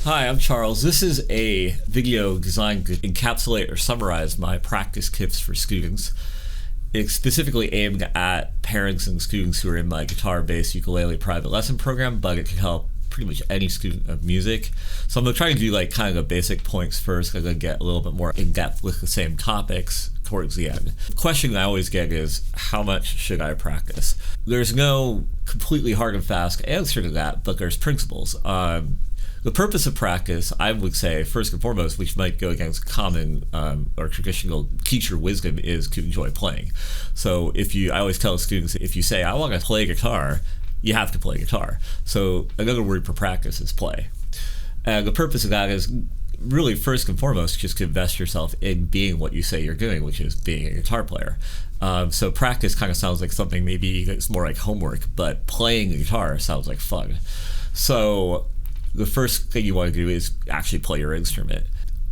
Hi, I'm Charles. This is a video designed to encapsulate or summarize my practice tips for students. It's specifically aimed at parents and students who are in my guitar-based ukulele private lesson program, but it can help pretty much any student of music. So I'm going to try to do kind of the basic points first, because I get a little bit more in-depth with the same topics towards the end. The question I always get is, how much should I practice? There's no completely hard and fast answer to that, but there's principles. The purpose of practice, I would say, first and foremost, which might go against common or traditional teacher wisdom, is to enjoy playing. So I always tell students, if you say, I want to play guitar, you have to play guitar. So another word for practice is play. And the purpose of that is really, first and foremost, just to invest yourself in being what you say you're doing, which is being a guitar player. So practice kind of sounds like something maybe it's more like homework, but playing the guitar sounds like fun. So the first thing you want to do is actually play your instrument.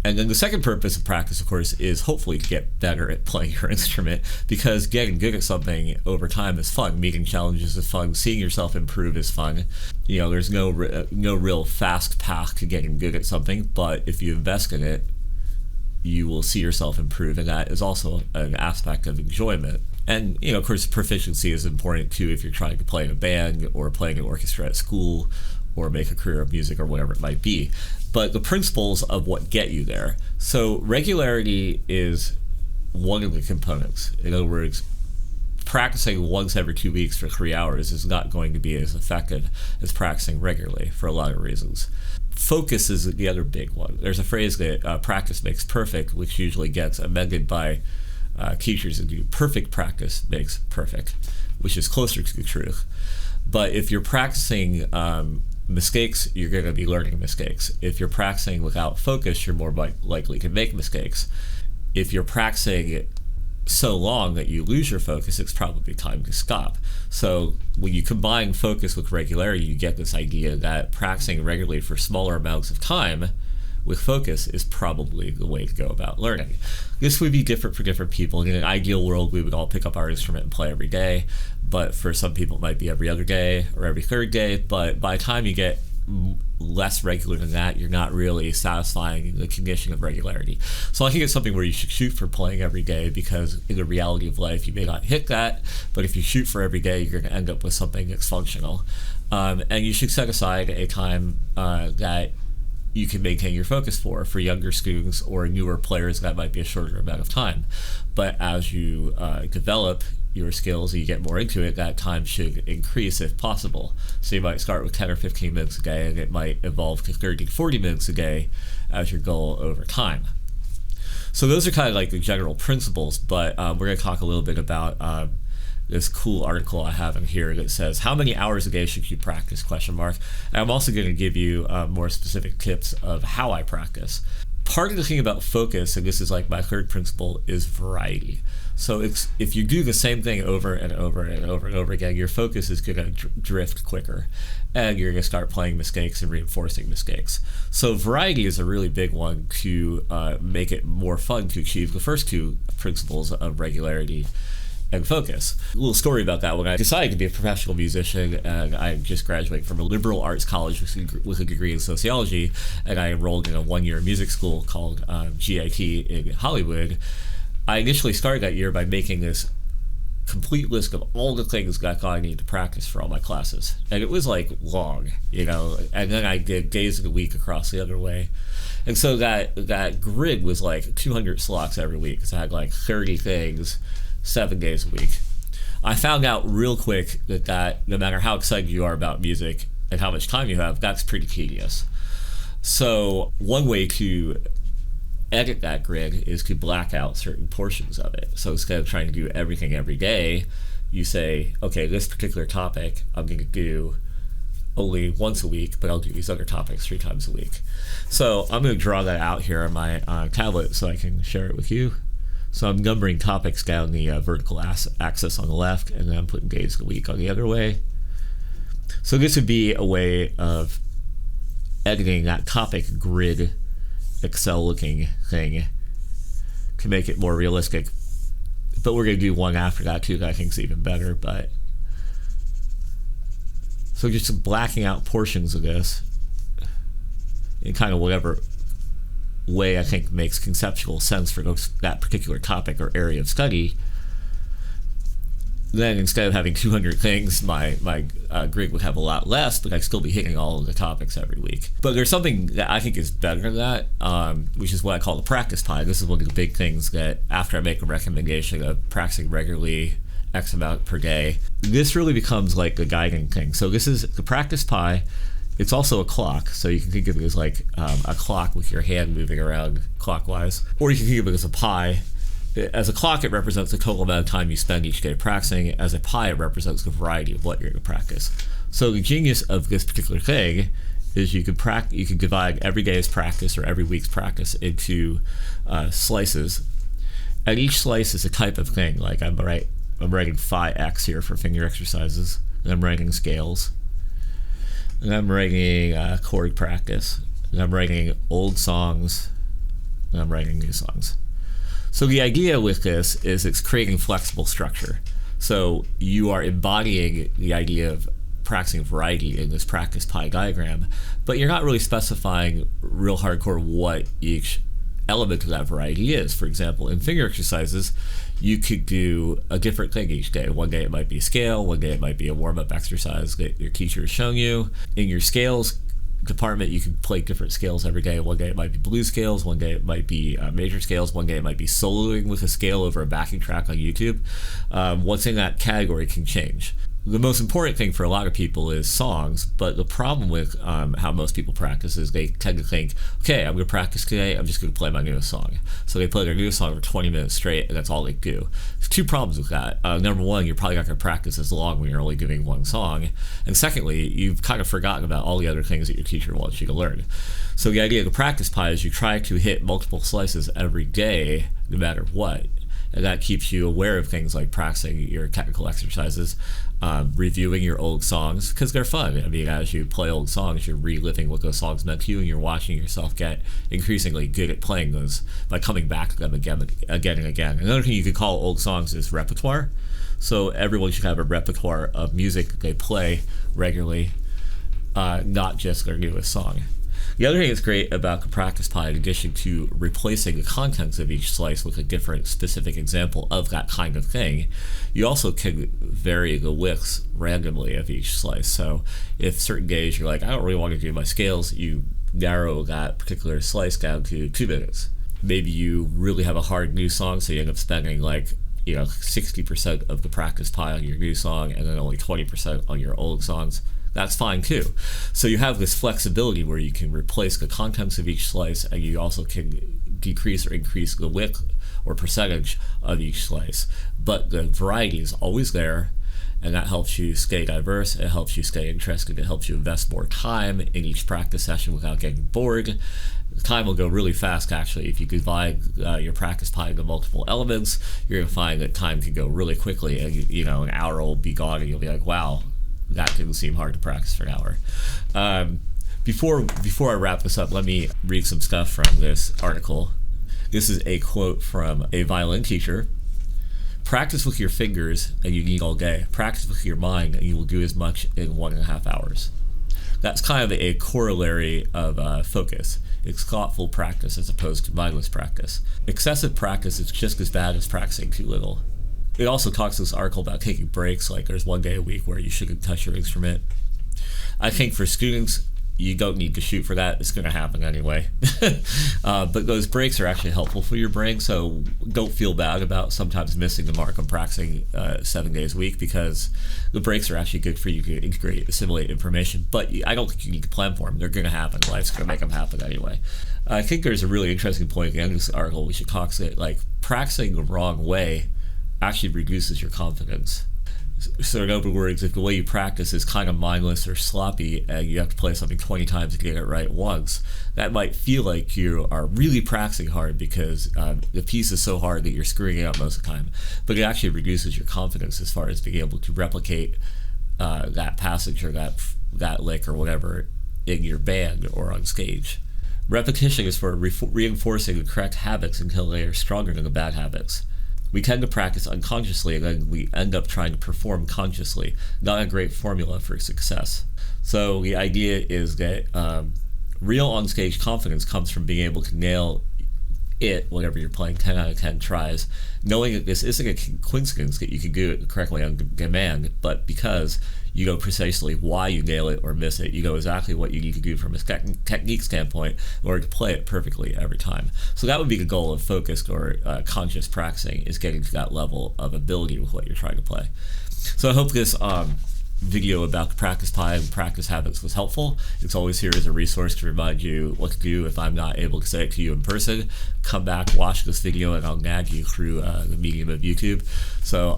And then the second purpose of practice, of course, is hopefully to get better at playing your instrument, because getting good at something over time is fun. Meeting challenges is fun. Seeing yourself improve is fun. You know, there's no real fast path to getting good at something, but if you invest in it, you will see yourself improve, and that is also an aspect of enjoyment. And, you know, of course, proficiency is important too if you're trying to play in a band or playing an orchestra at school, or make a career of music, or whatever it might be. But the principles of what get you there. So regularity is one of the components. In other words, practicing once every 2 weeks for 3 hours is not going to be as effective as practicing regularly for a lot of reasons. Focus is the other big one. There's a phrase that practice makes perfect, which usually gets amended by teachers into perfect practice makes perfect, which is closer to the truth. But if you're practicing mistakes, you're going to be learning mistakes. If you're practicing without focus, you're more likely to make mistakes. If you're practicing so long that you lose your focus, it's probably time to stop. So when you combine focus with regularity, you get this idea that practicing regularly for smaller amounts of time with focus is probably the way to go about learning. This would be different for different people. In an ideal world, we would all pick up our instrument and play every day, but for some people it might be every other day or every third day. But by the time you get less regular than that, you're not really satisfying the condition of regularity. So I think it's something where you should shoot for playing every day, because in the reality of life you may not hit that, but if you shoot for every day, you're going to end up with something that's functional. And you should set aside a time that you can maintain your focus for younger students or newer players. That might be a shorter amount of time. But as you develop your skills and you get more into it, that time should increase if possible. So you might start with 10 or 15 minutes a day, and it might evolve to 30 to 40 minutes a day as your goal over time. So those are kind of like the general principles, but we're going to talk a little bit about this cool article I have in here that says, how many hours a day should you practice, ? And I'm also going to give you more specific tips of how I practice. Part of the thing about focus, and this is like my third principle, is variety. So if you do the same thing over and over and over and over again, your focus is going to drift quicker, and you're going to start playing mistakes and reinforcing mistakes. So variety is a really big one to make it more fun to achieve the first two principles of regularity and focus. A little story about that. When I decided to be a professional musician, and I just graduated from a liberal arts college with a degree in sociology, and I enrolled in a one-year music school called GIT in Hollywood, I initially started that year by making this complete list of all the things that I need to practice for all my classes. And it was long, and then I did days of the week across the other way. And so that grid was 200 slots every week, because I had 30 things 7 days a week. I found out real quick that no matter how excited you are about music and how much time you have, that's pretty tedious. So one way to edit that grid is to black out certain portions of it. So instead of trying to do everything every day, you say, okay, this particular topic I'm going to do only once a week, but I'll do these other topics 3 times a week. So I'm going to draw that out here on my tablet so I can share it with you. So I'm numbering topics down the vertical axis on the left, and then I'm putting days of the week on the other way. So this would be a way of editing that topic grid Excel-looking thing to make it more realistic. But we're going to do one after that too that I think is even better. So just blacking out portions of this in kind of whatever way I think makes conceptual sense for that particular topic or area of study, then instead of having 200 things, my grid would have a lot less, but I'd still be hitting all of the topics every week. But there's something that I think is better than that, which is what I call the practice pie. This is one of the big things that after I make a recommendation of practicing regularly, X amount per day, this really becomes like a guiding thing. So this is the practice pie. It's also a clock, so you can think of it as like a clock with your hand moving around clockwise. Or you can think of it as a pie. As a clock, it represents the total amount of time you spend each day practicing. As a pie, it represents the variety of what you're going to practice. So the genius of this particular thing is you could divide every day's practice or every week's practice into slices. And each slice is a type of thing. Like I'm writing phi X here for finger exercises, and I'm writing scales, and I'm writing chord practice, and I'm writing old songs, and I'm writing new songs. So the idea with this is it's creating flexible structure. So you are embodying the idea of practicing variety in this practice pie diagram, but you're not really specifying real hardcore what each element of that variety is. For example, in finger exercises, you could do a different thing each day. One day it might be a scale, one day it might be a warm-up exercise that your teacher has shown you. In your scales department, you can play different scales every day. One day it might be blues scales, one day it might be major scales, one day it might be soloing with a scale over a backing track on YouTube. What's in that category can change. The most important thing for a lot of people is songs, but the problem with how most people practice is they tend to think, okay, I'm going to practice today, I'm just going to play my newest song. So they play their newest song for 20 minutes straight, and that's all they do. There's two problems with that. Number one, you're probably not going to practice as long when you're only doing one song. And secondly, you've kind of forgotten about all the other things that your teacher wants you to learn. So the idea of the practice pie is you try to hit multiple slices every day, no matter what. And that keeps you aware of things like practicing your technical exercises, reviewing your old songs, because they're fun. I mean, as you play old songs, you're reliving what those songs meant to you, and you're watching yourself get increasingly good at playing those by coming back to them again and again. Another thing you could call old songs is repertoire. So everyone should have a repertoire of music that they play regularly, not just their newest song. The other thing that's great about the practice pie, in addition to replacing the contents of each slice with a different specific example of that kind of thing, you also can vary the widths randomly of each slice. So if certain days you're like, I don't really want to do my scales, you narrow that particular slice down to 2 minutes. Maybe you really have a hard new song, so you end up spending 60% of the practice pie on your new song and then only 20% on your old songs. That's fine too. So you have this flexibility where you can replace the contents of each slice, and you also can decrease or increase the width or percentage of each slice. But the variety is always there, and that helps you stay diverse, it helps you stay interested, it helps you invest more time in each practice session without getting bored. The time will go really fast, actually. If you divide your practice pie into multiple elements, you're going to find that time can go really quickly, and an hour will be gone, and you'll be like, wow, that didn't seem hard to practice for an hour. Before I wrap this up, let me read some stuff from this article. This is a quote from a violin teacher. Practice with your fingers and you need all day. Practice with your mind and you will do as much in 1.5 hours. That's kind of a corollary of focus. It's thoughtful practice as opposed to mindless practice. Excessive practice is just as bad as practicing too little. It also talks in this article about taking breaks, like there's one day a week where you shouldn't touch your instrument. I think for students, you don't need to shoot for that. It's going to happen anyway. But those breaks are actually helpful for your brain, so don't feel bad about sometimes missing the mark on practicing 7 days a week, because the breaks are actually good for you to integrate, assimilate information. But I don't think you need to plan for them. They're going to happen. Life's going to make them happen anyway. I think there's a really interesting point at the end of this article. We should talk about practicing the wrong way actually reduces your confidence. So in other words, if the way you practice is kind of mindless or sloppy and you have to play something 20 times to get it right once, that might feel like you are really practicing hard because the piece is so hard that you're screwing it up most of the time. But it actually reduces your confidence as far as being able to replicate that passage or that lick or whatever in your band or on stage. Repetition is for reinforcing the correct habits until they are stronger than the bad habits. We tend to practice unconsciously, and then we end up trying to perform consciously. Not a great formula for success. So the idea is that real on-stage confidence comes from being able to nail it, whatever you're playing, 10 out of 10 tries, knowing that this isn't a coincidence that you can do it correctly on demand, but because you know precisely why you nail it or miss it. You know exactly what you need to do from a technique standpoint in order to play it perfectly every time. So that would be the goal of focused or conscious practicing, is getting to that level of ability with what you're trying to play. So I hope this video about practice time and practice habits was helpful. It's always here as a resource to remind you what to do if I'm not able to say it to you in person. Come back, watch this video, and I'll nag you through the medium of YouTube. So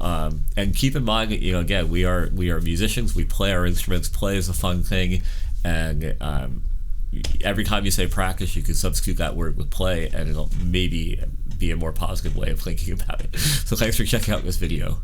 and keep in mind that, again, we are musicians. We play our instruments. Play is a fun thing, and every time you say practice, you can substitute that word with play, and it'll maybe be a more positive way of thinking about it. So thanks for checking out this video.